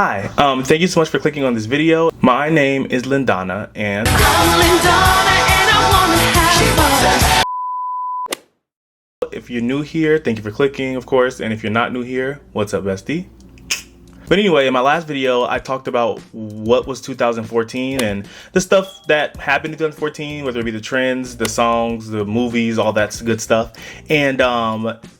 Hi, thank you so much for clicking on this video. My name is Lindana, and if you're new here, thank you for clicking, of course. And if you're not new here, what's up, bestie? But anyway, in my last video, I talked about what was 2014 and the stuff that happened in 2014, whether it be the trends, the songs, the movies, all that good stuff. And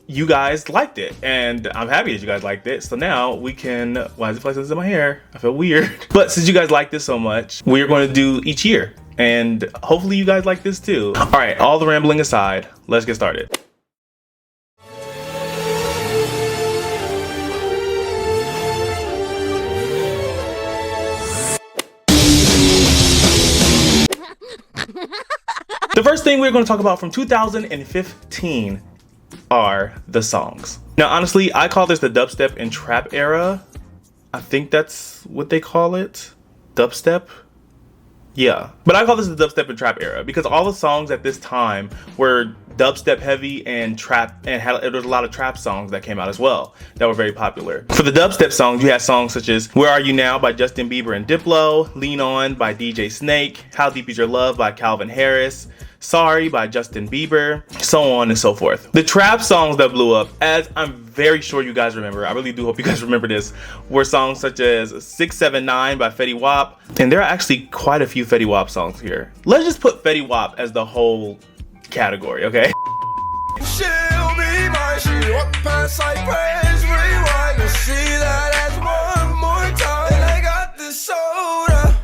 you guys liked it, and I'm happy that you guys liked it. So now we can, why is it flexing in my hair? I feel weird. But since you guys like this so much, we're going to do each year. And hopefully you guys like this too. All right, all the rambling aside, let's get started. The first thing we're going to talk about from 2015 are the songs. Now, honestly, I call this the dubstep and trap era. I think that's what they call it. Dubstep? Yeah. But I call this the dubstep and trap era because all the songs at this time were dubstep heavy and trap, and there was a lot of trap songs that came out as well that were very popular. For the dubstep songs, you had songs such as Where Are You Now by Justin Bieber and Diplo, Lean On by DJ Snake, How Deep Is Your Love by Calvin Harris, Sorry by Justin Bieber, so on and so forth. The trap songs that blew up, as I'm very sure you guys remember, I really do hope you guys remember this, were songs such as 679 by Fetty Wap, and there are actually quite a few Fetty Wap songs here. Let's just put Fetty Wap as the whole category, okay? She'll be my she walk past like praise rewind and see that as one more time, and I got this soda.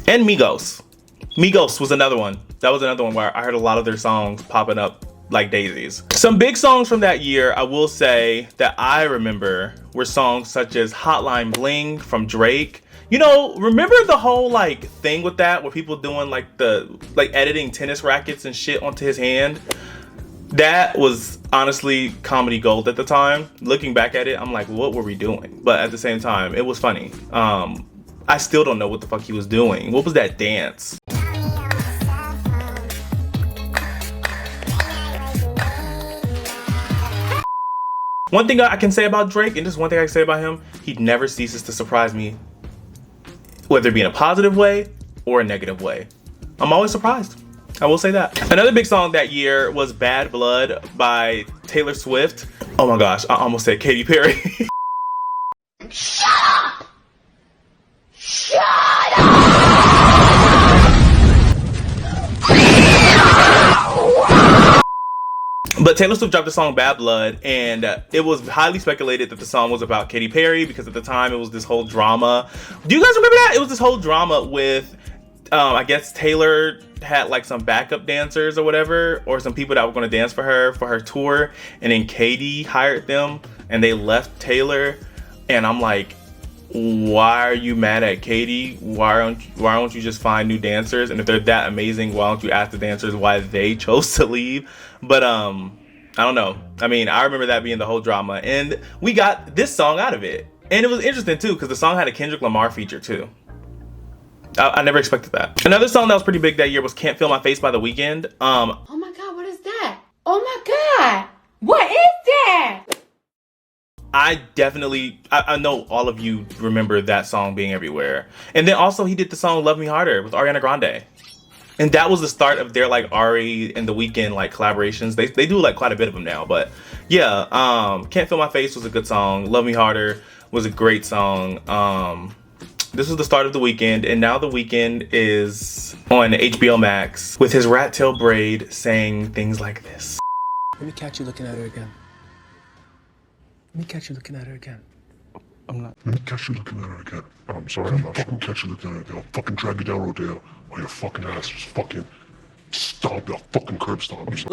And Migos. Migos was another one. That was another one where I heard a lot of their songs popping up like daisies. Some big songs from that year, I will say, that I remember were songs such as Hotline Bling from Drake. You know, remember the whole like thing with that where people doing like editing tennis rackets and shit onto his hand? That was honestly comedy gold at the time. Looking back at it, I'm like, what were we doing? But at the same time, it was funny. I still don't know what the fuck he was doing. What was that dance? One thing I can say about Drake, and just one thing I can say about him, he never ceases to surprise me, whether it be in a positive way or a negative way. I'm always surprised. I will say that. Another big song that year was Bad Blood by Taylor Swift. Oh my gosh, I almost said Katy Perry. Shut up! Shut up! But Taylor Swift dropped the song Bad Blood, and it was highly speculated that the song was about Katy Perry because at the time it was this whole drama. Do you guys remember that? It was this whole drama with, I guess Taylor had like some backup dancers or whatever, or some people that were going to dance for her tour, and then Katy hired them and they left Taylor. And I'm like, why are you mad at Katy? Why don't you just find new dancers? And if they're that amazing, why don't you ask the dancers why they chose to leave? But I don't know. I mean, I remember that being the whole drama, and we got this song out of it. And it was interesting too because the song had a Kendrick Lamar feature too. I never expected that. Another song that was pretty big that year was Can't Feel My Face by The Weeknd. Oh my god, what is that? Oh my god, what is that? I know all of you remember that song being everywhere. And then also he did the song Love Me Harder with Ariana Grande. And that was the start of their like Ari and The Weeknd like collaborations. They do like quite a bit of them now, but yeah, Can't Feel My Face was a good song. Love Me Harder was a great song. This was the start of The Weeknd, and now The Weeknd is on HBO Max with his rat tail braid saying things like this. Let me catch you looking at her again. Let me catch you looking at her again. I'm not. Let me catch you looking at her again. I'm sorry, I'm not fucking catch you looking at her again. I'll fucking drag you down Rodale on your fucking ass. Just fucking stomp you. I'll fucking curb stomp you.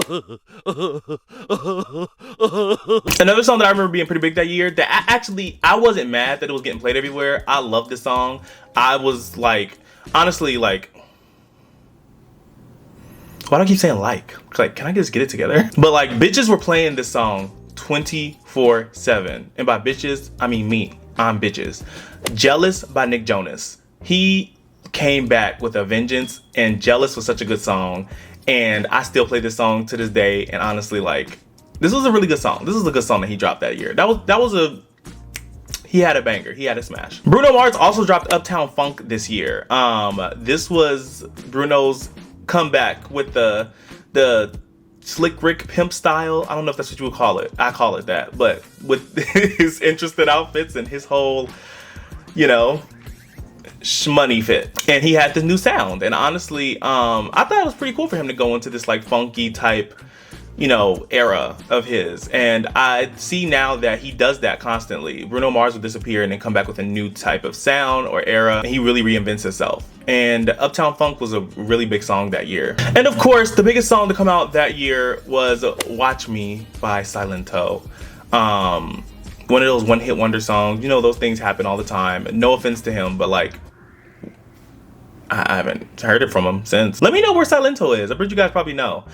Another song that I remember being pretty big that year that I wasn't mad that it was getting played everywhere. I love this song. I was like, honestly, like, why do I keep saying like, can I just get it together? But like, bitches were playing this song 24/7, and by bitches I mean me. I'm bitches. Jealous by Nick Jonas. He came back with a vengeance, and Jealous was such a good song, and I still play this song to this day. And honestly, like, this was a really good song. This was a good song that he dropped that year. he had a banger. He had a smash. Bruno Mars also dropped Uptown Funk this year. This was Bruno's comeback with the Slick Rick pimp style. I don't know if that's what you would call it. I call it that. But with his interesting outfits and his whole, you know, shmoney fit. And he had this new sound. And honestly, I thought it was pretty cool for him to go into this like funky type, you know, era of his. And I see now that he does that constantly. Bruno Mars will disappear and then come back with a new type of sound or era. And he really reinvents himself. And Uptown Funk was a really big song that year. And of course, the biggest song to come out that year was Watch Me by Silento. One of those one-hit wonder songs. You know, those things happen all the time. No offense to him, but like, I haven't heard it from him since. Let me know where Silento is. I bet you guys probably know.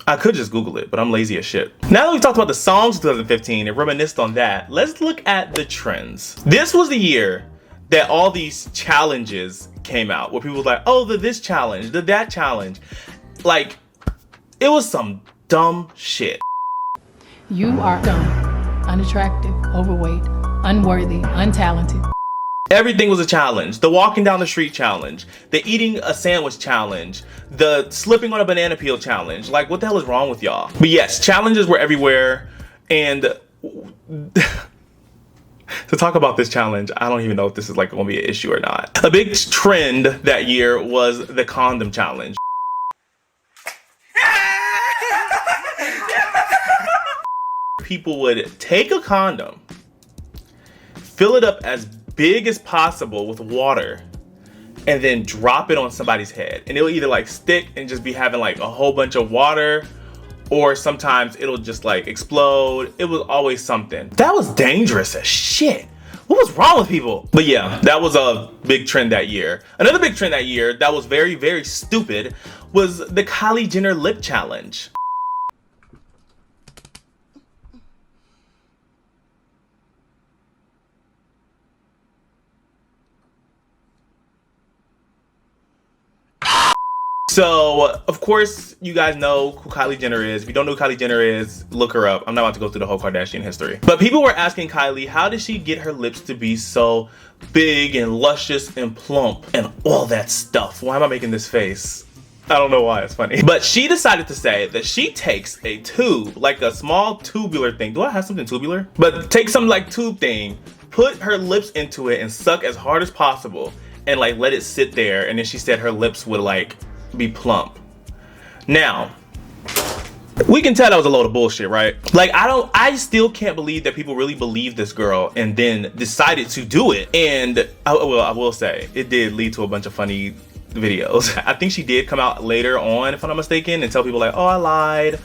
I could just Google it, but I'm lazy as shit. Now that we've talked about the songs of 2015 and reminisced on that, let's look at the trends. This was the year that all these challenges came out, where people were like, oh, this challenge, that challenge. Like, it was some dumb shit. You are dumb, unattractive, overweight, unworthy, untalented. Everything was a challenge. The walking down the street challenge, the eating a sandwich challenge, the slipping on a banana peel challenge. Like, what the hell is wrong with y'all? But yes, challenges were everywhere. And to talk about this challenge, I don't even know if this is like gonna be an issue or not. A big trend that year was the condom challenge. People would take a condom, fill it up as big as possible with water, and then drop it on somebody's head. And it'll either like stick and just be having like a whole bunch of water, or sometimes it'll just like explode. It was always something. That was dangerous as shit. What was wrong with people? But yeah, that was a big trend that year. Another big trend that year that was very, very stupid was the Kylie Jenner lip challenge. So, of course, you guys know who Kylie Jenner is. If you don't know who Kylie Jenner is, look her up. I'm not about to go through the whole Kardashian history. But people were asking Kylie, how did she get her lips to be so big and luscious and plump and all that stuff? Why am I making this face? I don't know why, it's funny. But she decided to say that she takes a tube, like a small tubular thing. Do I have something tubular? But take some like tube thing, put her lips into it and suck as hard as possible and like let it sit there. And then she said her lips would like be plump. Now, we can tell that was a load of bullshit, right? Like, I still can't believe that people really believed this girl and then decided to do it. And I will say, it did lead to a bunch of funny videos. I think she did come out later on, if I'm not mistaken, and tell people like, oh, I lied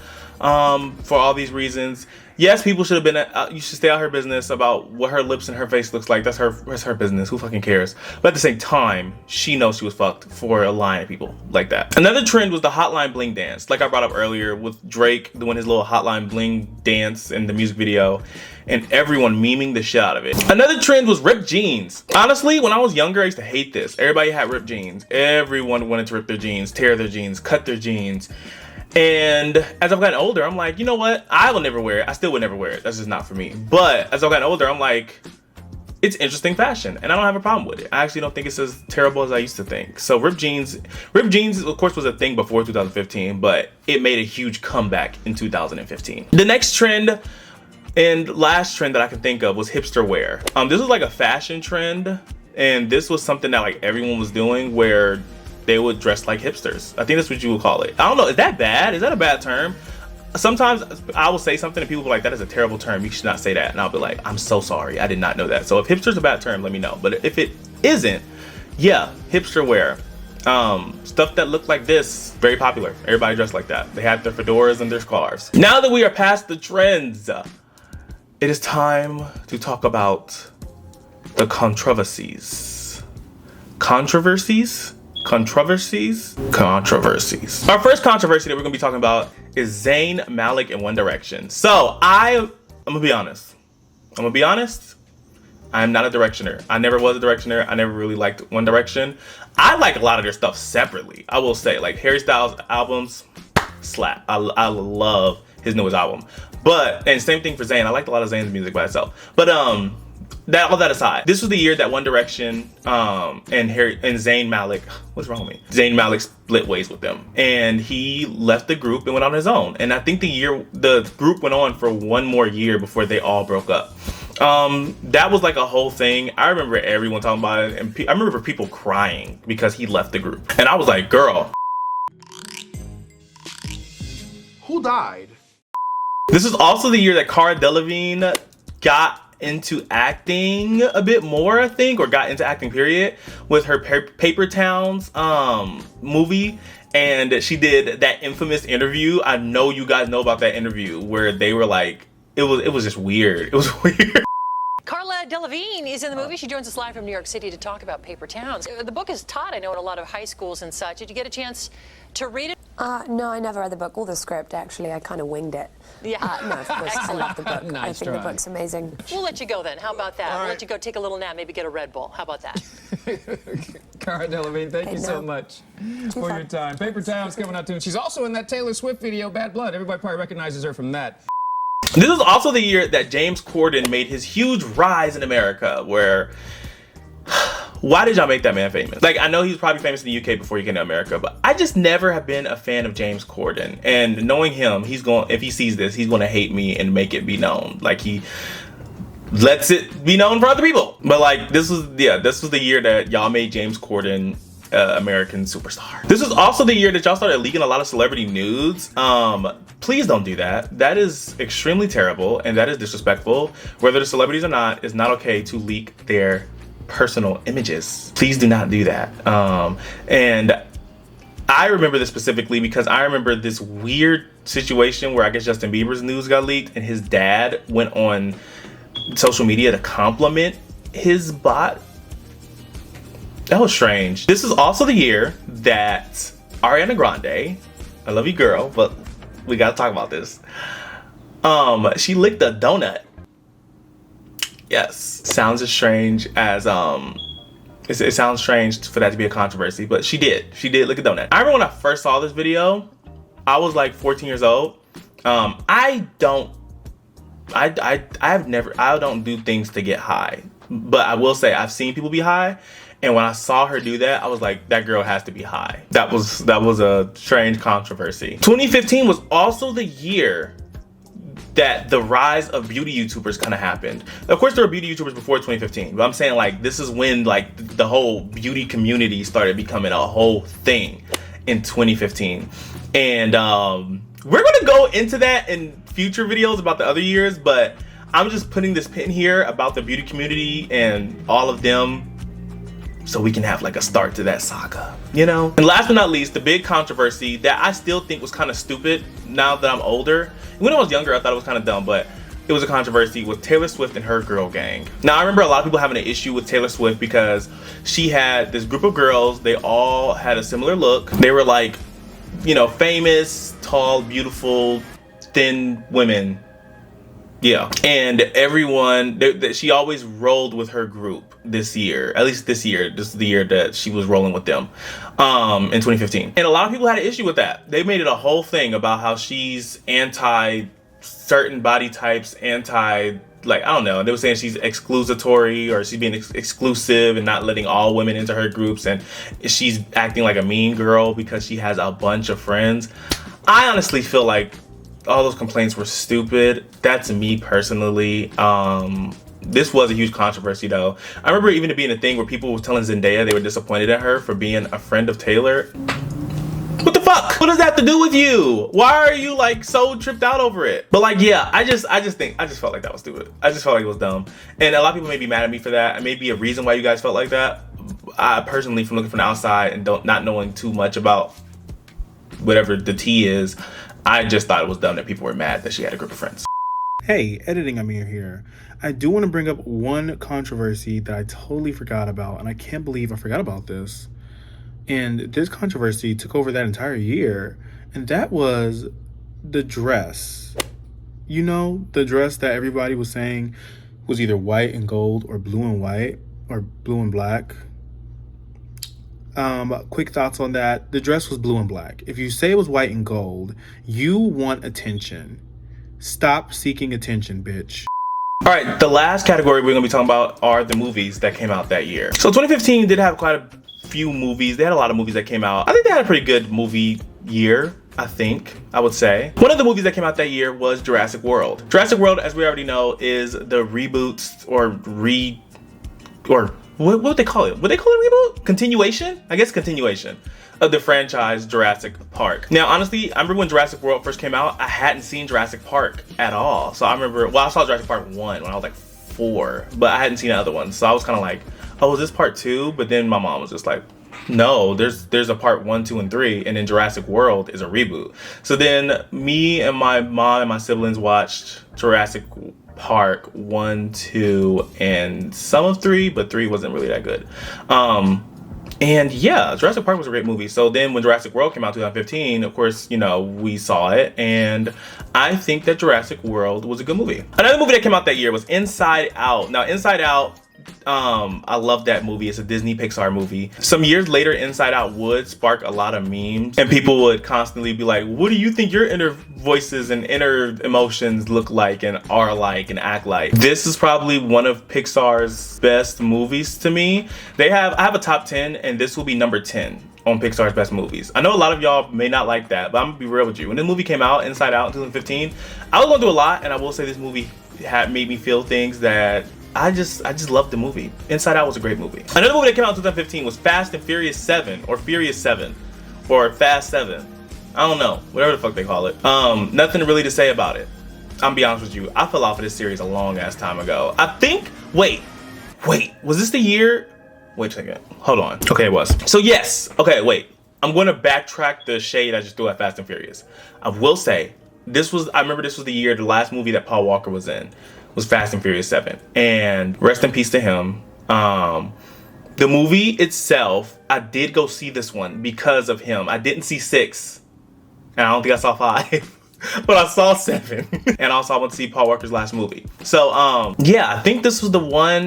for all these reasons. Yes, people should have been, you should stay out of her business about what her lips and her face looks like. That's her business. Who fucking cares? But at the same time, she knows she was fucked for lying to people like that. Another trend was the Hotline Bling dance. Like I brought up earlier with Drake doing his little Hotline Bling dance in the music video and everyone memeing the shit out of it. Another trend was ripped jeans. Honestly, when I was younger, I used to hate this. Everybody had ripped jeans. Everyone wanted to rip their jeans, tear their jeans, cut their jeans. And as I've gotten older, I'm like, you know what? I will never wear it. I still would never wear it. That's just not for me. But as I've gotten older, I'm like, it's interesting fashion, and I don't have a problem with it. I actually don't think it's as terrible as I used to think. So ripped jeans, of course, was a thing before 2015, but it made a huge comeback in 2015. The next trend and last trend that I can think of was hipster wear. This was like a fashion trend, and this was something that like everyone was doing, where they would dress like hipsters. I think that's what you would call it. I don't know, is that bad? Is that a bad term? Sometimes I will say something and people will be like, that is a terrible term, you should not say that. And I'll be like, I'm so sorry, I did not know that. So if hipster's a bad term, let me know. But if it isn't, yeah, hipster wear. Stuff that looked like this, very popular. Everybody dressed like that. They had their fedoras and their scarves. Now that we are past the trends, it is time to talk about the controversies. Controversies? Controversies. Our first controversy that we're gonna be talking about is Zayn Malik and One Direction. So I'm gonna be honest. I'm not a Directioner. I never was a Directioner. I never really liked One Direction. I like a lot of their stuff separately. I will say, like Harry Styles' albums slap. I love his newest album. And same thing for Zayn. I liked a lot of Zayn's music by itself. But all that aside, this was the year that One Direction and Zayn Malik, what's wrong with me? Zayn Malik split ways with them, and he left the group and went on his own. And I think the group went on for one more year before they all broke up. That was like a whole thing. I remember everyone talking about it, and I remember people crying because he left the group. And I was like, girl. Who died? This is also the year that Cara Delevingne got into acting a bit more, I think, or got into acting period, with her Paper Towns movie. And she did that infamous interview. I know you guys know about that interview where they were like, it was just weird. It was weird. Cara Delevingne is in the movie. She joins us live from New York City to talk about Paper Towns. The book is taught, I know, in a lot of high schools and such. Did you get a chance to read it? No, I never read the book or the script, actually. I kind of winged it. Yeah. No, of course, I love the book. I Nice think the try. book's amazing. We'll let you go then. How about that? We'll let you go take a little nap, maybe get a Red Bull. How about that? Cara Delevingne, thank Hey, you so no. much for your time. Paper Towns coming out too. She's also in that Taylor Swift video, Bad Blood. Everybody probably recognizes her from that. This is also the year that James Corden made his huge rise in America, where, why did y'all make that man famous? Like, I know he was probably famous in the UK before he came to America, but I just never have been a fan of James Corden. And knowing him, if he sees this, he's going to hate me and make it be known. Like, he lets it be known for other people. But like, this was the year that y'all made James Corden American superstar. This is also the year that y'all started leaking a lot of celebrity nudes. Please don't do that. That is extremely terrible and that is disrespectful. Whether the celebrities or not, it's not okay to leak their personal images. Please do not do that. And I remember this specifically because I remember this weird situation where I guess Justin Bieber's news got leaked and his dad went on social media to compliment his bot. That was strange. This is also the year that Ariana Grande, I love you girl, but we gotta talk about this. She licked a donut. Yes, sounds as strange as it sounds strange for that to be a controversy, but she did lick a donut. I remember when I first saw this video, I was like 14 years old. I don't do things to get high, but I will say I've seen people be high. And when I saw her do that, I was like, that girl has to be high. That was a strange controversy. 2015 was also the year that the rise of beauty YouTubers kind of happened. Of course, there were beauty YouTubers before 2015, but I'm saying like, this is when like the whole beauty community started becoming a whole thing in 2015. And we're gonna go into that in future videos about the other years, but I'm just putting this pin here about the beauty community and all of them, so we can have like a start to that saga, you know? And last but not least, the big controversy that I still think was kind of stupid now that I'm older. When I was younger, I thought it was kind of dumb, but it was a controversy with Taylor Swift and her girl gang. Now, I remember a lot of people having an issue with Taylor Swift because she had this group of girls. They all had a similar look. They were like, you know, famous, tall, beautiful, thin women. Yeah, and everyone, she always rolled with her group this year. At least this year. This is the year that she was rolling with them in 2015. And a lot of people had an issue with that. They made it a whole thing about how she's anti certain body types, like, I don't know. They were saying she's exclusatory or she's being exclusive and not letting all women into her groups. And she's acting like a mean girl because she has a bunch of friends. I honestly feel like all those complaints were stupid. That's me personally. This was a huge controversy though. I remember even it being a thing where people were telling Zendaya they were disappointed at her for being a friend of Taylor. What the fuck? What does that have to do with you? Why are you like so tripped out over it? But like, yeah, I just felt like that was stupid. I just felt like it was dumb. And a lot of people may be mad at me for that. It may be a reason why you guys felt like that. I personally, from looking from the outside and not knowing too much about whatever the tea is, I just thought it was dumb that people were mad that she had a group of friends. Hey, editing Amir here. I do want to bring up one controversy that I totally forgot about, and I can't believe I forgot about this. And this controversy took over that entire year, and that was the dress. You know, the dress that everybody was saying was either white and gold or blue and white or blue and black. Quick thoughts on that. The dress was blue and black. If you say it was white and gold, you want attention. Stop seeking attention, bitch. All right, the last category we're gonna be talking about are the movies that came out that year. So 2015 did have quite a few movies. They had a lot of movies that came out. I think they had a pretty good movie year, I would say. One of the movies that came out that year was Jurassic World. Jurassic World, as we already know, is the reboots or what would they call it? Would they call it reboot? Continuation? I guess continuation of the franchise Jurassic Park. Now, honestly, I remember when Jurassic World first came out, I hadn't seen Jurassic Park at all. So I remember, well, I saw Jurassic Park 1 when I was like 4, but I hadn't seen the other ones. So I was kind of like, oh, is this part 2? But then my mom was just like, no, there's a part 1, 2, and 3, and then Jurassic World is a reboot. So then me and my mom and my siblings watched Jurassic Park 1, 2, and some of 3, but 3 wasn't really that good. And yeah, Jurassic Park was a great movie. So then when Jurassic World came out in 2015, of course, you know, we saw it, and I think that Jurassic World was a good movie. Another movie that came out that year was Inside Out. Now, Inside Out, I love that movie. It's a Disney Pixar movie. Some years later, Inside Out would spark a lot of memes, and people would constantly be like, what do you think your inner voices and inner emotions look like and are like and act like? This is probably one of Pixar's best movies to me. I have a top 10, and this will be number 10 on Pixar's best movies. I know a lot of y'all may not like that, but I'm gonna be real with you. When this movie came out, Inside Out in 2015, I was going through a lot, and I will say this movie had made me feel things that I just loved the movie. Inside Out was a great movie. Another movie that came out in 2015 was Fast and Furious 7 or Furious 7 or Fast 7. I don't know, whatever the fuck they call it. Nothing really to say about it. I'm be honest with you, I fell off of this series a long ass time ago. I think, wait, was this the year? Wait a second, hold on. Okay, it was. So yes, okay, wait. I'm gonna backtrack the shade I just threw at Fast and Furious. I will say, I remember this was the year, the last movie that Paul Walker was in was Fast and Furious 7. And rest in peace to him. The movie itself, I did go see this one because of him. I didn't see 6. And I don't think I saw 5. But I saw 7. And also I went to see Paul Walker's last movie. So yeah, I think this was the one.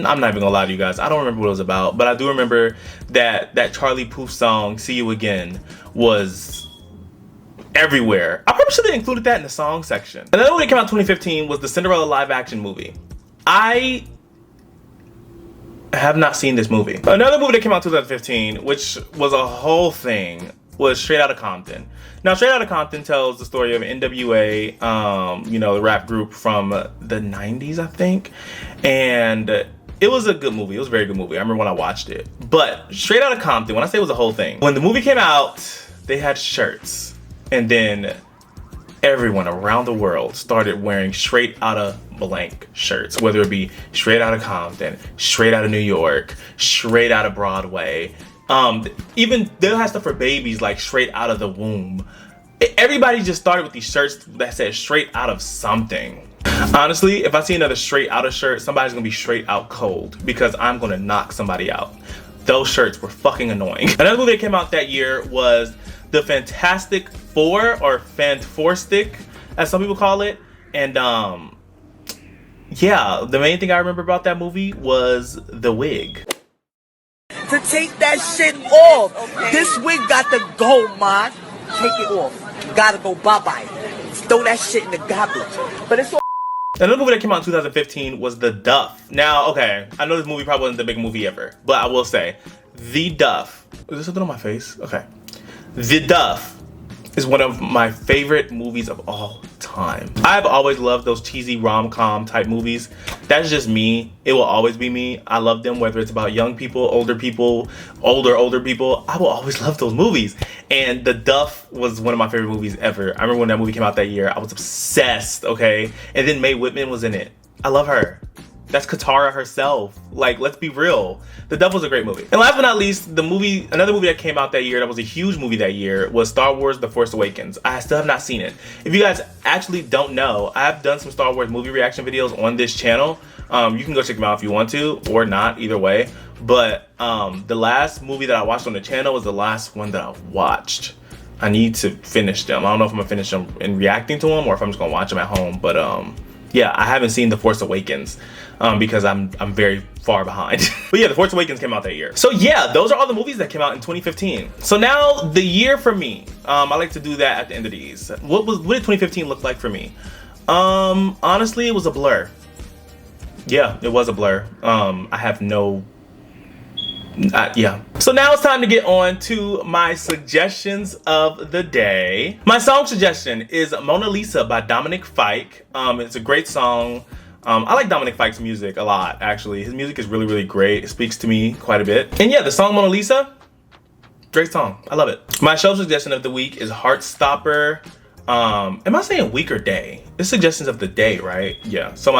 I'm not even gonna lie to you guys, I don't remember what it was about, but I do remember that Charlie Puth song, See You Again, was everywhere. I probably should have included that in the song section. Another one that came out in 2015 was the Cinderella live action movie. I have not seen this movie. Another movie that came out in 2015, which was a whole thing, was Straight Outta Compton. Now, Straight Outta Compton tells the story of NWA, you know, the rap group from the 90s, I think. And it was a good movie. It was a very good movie. I remember when I watched it. But Straight Outta Compton, when I say it was a whole thing, when the movie came out, they had shirts. And then everyone around the world started wearing Straight Outta blank shirts, whether it be Straight Outta Compton, Straight Outta New York, Straight Outta Broadway. Even they had stuff for babies like Straight Outta the Womb. Everybody just started with these shirts that said Straight Out of something. Honestly, if I see another Straight Outta shirt, somebody's gonna be straight out cold because I'm gonna knock somebody out. Those shirts were fucking annoying. Another movie that came out that year was The Fantastic Four, or Fantastic, as some people call it. And yeah, the main thing I remember about that movie was the wig. To take that shit off. Okay. This wig got to go, man. Take it off. You gotta go bye-bye. Throw that shit in the garbage. But it's all. Another movie that came out in 2015 was The Duff. Now, okay, I know this movie probably wasn't the big movie ever, but I will say, The Duff. Is there something on my face? Okay. The Duff is one of my favorite movies of all time. I've always loved those cheesy rom-com type movies. That's just me. It will always be me. I love them, whether it's about young people, older people, older people. I will always love those movies. And The Duff was one of my favorite movies ever. I remember when that movie came out that year, I was obsessed, okay? And then Mae Whitman was in it. I love her. That's Katara herself. Like, let's be real. The Duff was a great movie. And last but not least, another movie that came out that year that was a huge movie that year was Star Wars The Force Awakens. I still have not seen it. If you guys actually don't know, I've done some Star Wars movie reaction videos on this channel. You can go check them out if you want to, or not, either way. But the last movie that I watched on the channel was the last one that I watched. I need to finish them. I don't know if I'm gonna finish them and reacting to them or if I'm just gonna watch them at home. But yeah, I haven't seen The Force Awakens because I'm very far behind. But yeah, The Force Awakens came out that year. So yeah, those are all the movies that came out in 2015. So now the year for me, I like to do that at the end of these. What did 2015 look like for me? Honestly, it was a blur. Yeah, it was a blur. I have no... yeah. So now it's time to get on to my suggestions of the day. My song suggestion is Mona Lisa by Dominic Fike. It's a great song. I like Dominic Fike's music a lot, actually. His music is really, really great. It speaks to me quite a bit. And yeah, the song Mona Lisa, great song. I love it. My show suggestion of the week is Heartstopper. Am I saying week or day? It's suggestions of the day, right? Yeah. So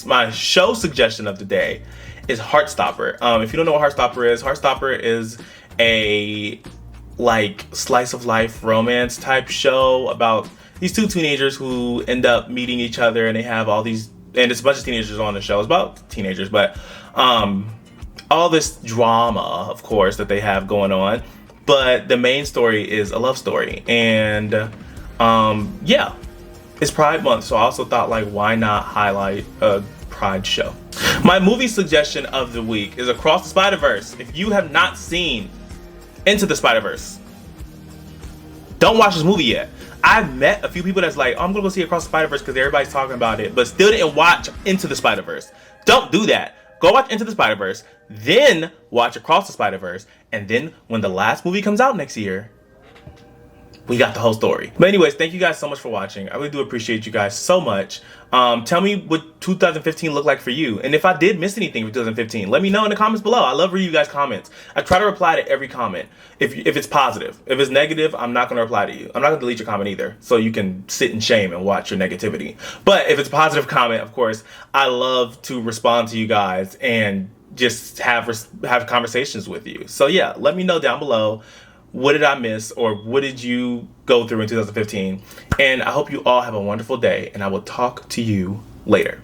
my show suggestion of the day is Heartstopper. If you don't know what Heartstopper is a like slice of life romance type show about these two teenagers who end up meeting each other, and they have all these, and it's a bunch of teenagers on the show. It's about teenagers, but all this drama, of course, that they have going on. But the main story is a love story, and yeah, it's Pride Month, so I also thought, like, why not highlight a Pride show? My movie suggestion of the week is Across the Spider-Verse. If you have not seen Into the Spider-Verse, don't watch this movie yet. I've met a few people that's like, oh, I'm gonna go see Across the Spider-Verse because everybody's talking about it, but still didn't watch Into the Spider-Verse. Don't do that. Go watch Into the Spider-Verse, then watch Across the Spider-Verse, and then when the last movie comes out next year, we got the whole story. But anyways, thank you guys so much for watching. I really do appreciate you guys so much. Tell me what 2015 looked like for you. And if I did miss anything for 2015, let me know in the comments below. I love reading you guys' comments. I try to reply to every comment if it's positive. If it's negative, I'm not going to reply to you. I'm not going to delete your comment either, so you can sit in shame and watch your negativity. But if it's a positive comment, of course, I love to respond to you guys and just have conversations with you. So yeah, let me know down below. What did I miss, or what did you go through in 2015? And I hope you all have a wonderful day, and I will talk to you later.